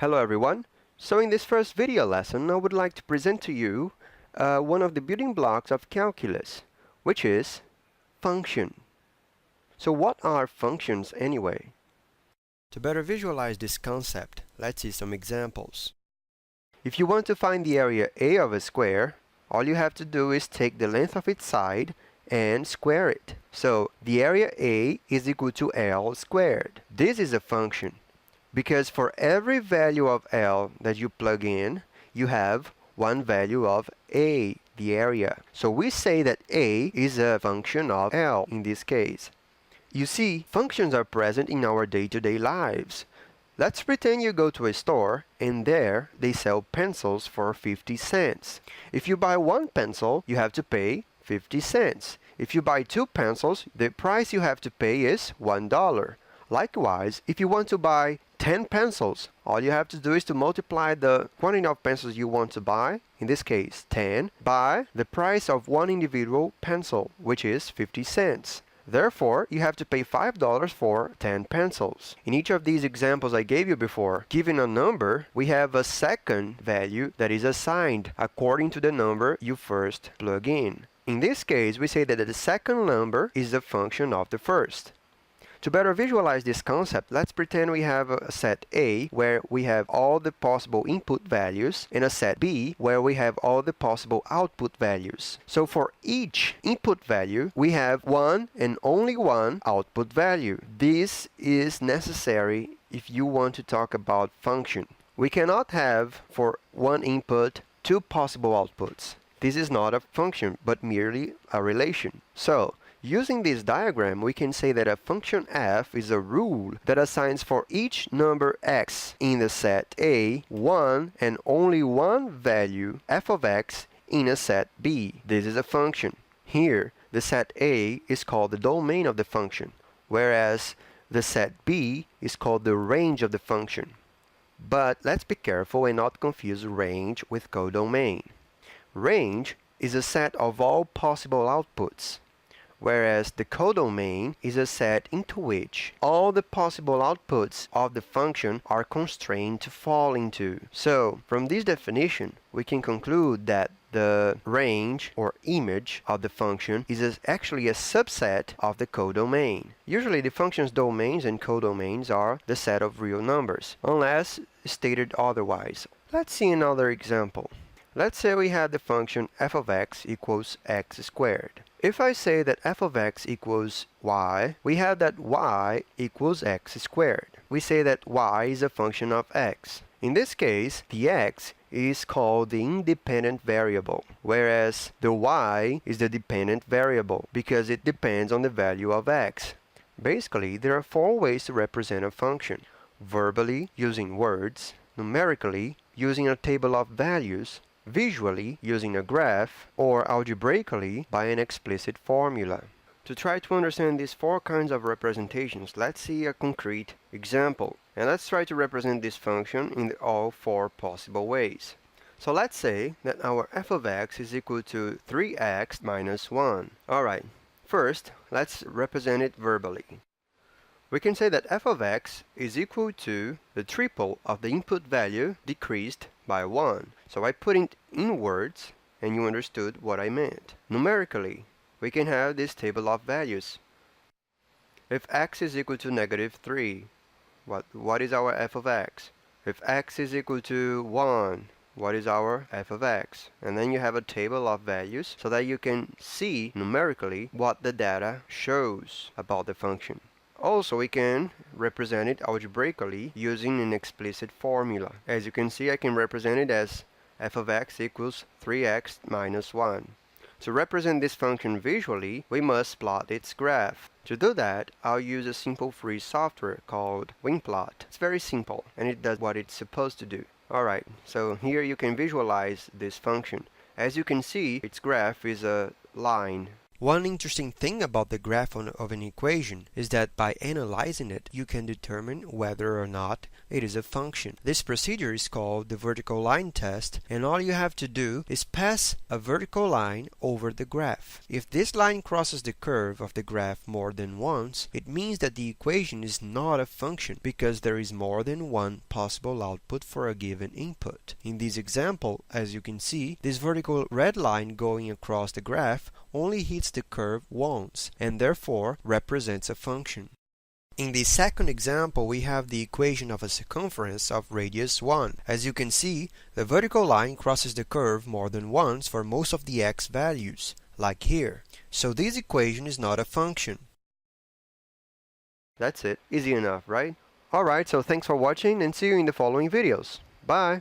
Hello everyone. So in this first video lesson, I would like to present to you one of the building blocks of calculus, which is function. So what are functions anyway? To better visualize this concept, let's see some examples. If you want to find the area A of a square, all you have to do is take the length of its side and square it. So the area A is equal to L squared. This is a function, because for every value of L that you plug in, you have one value of A, the area. So we say that A is a function of L in this case. You see, functions are present in our day-to-day lives. Let's pretend you go to a store and there they sell pencils for 50 cents. If you buy one pencil, you have to pay 50 cents. If you buy two pencils, the price you have to pay is $1. Likewise, if you want to buy 10 pencils, all you have to do is to multiply the quantity of pencils you want to buy, in this case 10, by the price of one individual pencil, which is 50 cents. Therefore, you have to pay $5 for 10 pencils. In each of these examples I gave you before, given a number, we have a second value that is assigned according to the number you first plug in. In this case, we say that the second number is a function of the first. To better visualize this concept, let's pretend we have a set A where we have all the possible input values and a set B where we have all the possible output values. So for each input value, we have one and only one output value. This is necessary if you want to talk about function. We cannot have for one input two possible outputs. This is not a function, but merely a relation. So, using this diagram, we can say that a function f is a rule that assigns for each number x in the set A one and only one value f of x in a set B. This is a function. Here, the set A is called the domain of the function, whereas the set B is called the range of the function. But let's be careful and not confuse range with codomain. Range is a set of all possible outputs, whereas the codomain is a set into which all the possible outputs of the function are constrained to fall into. So, from this definition, we can conclude that the range or image of the function is actually a subset of the codomain. Usually, the function's domains and codomains are the set of real numbers, unless stated otherwise. Let's see another example. Let's say we have the function f of x equals x squared. If I say that f of x equals y, we have that y equals x squared. We say that y is a function of x. In this case, the x is called the independent variable, whereas the y is the dependent variable because it depends on the value of x. Basically, there are four ways to represent a function: verbally, using words; numerically, using a table of values; visually, using a graph; or algebraically, by an explicit formula. To try to understand these four kinds of representations, let's see a concrete example. And let's try to represent this function in all four possible ways. So let's say that our f of x is equal to 3x minus 1. Alright, first, let's represent it verbally. We can say that f of x is equal to the triple of the input value decreased by 1. So I put it in words, and you understood what I meant. Numerically, we can have this table of values. If x is equal to negative 3, what is our f of x? If x is equal to 1, what is our f of x? And then you have a table of values so that you can see numerically what the data shows about the function. Also, we can represent it algebraically using an explicit formula. As you can see, I can represent it as f of x equals 3x minus 1. To represent this function visually, we must plot its graph. To do that, I'll use a simple free software called WinPlot. It's very simple, and it does what it's supposed to do. Alright, so here you can visualize this function. As you can see, its graph is a line. One interesting thing about the graph of an equation is that by analyzing it, you can determine whether or not it is a function. This procedure is called the vertical line test, and all you have to do is pass a vertical line over the graph. If this line crosses the curve of the graph more than once, it means that the equation is not a function because there is more than one possible output for a given input. In this example, as you can see, this vertical red line going across the graph only hits the curve once and therefore represents a function. In the second example, we have the equation of a circumference of radius 1. As you can see, the vertical line crosses the curve more than once for most of the x values, like here. So this equation is not a function. That's it. Easy enough, right? Alright, so thanks for watching and see you in the following videos. Bye!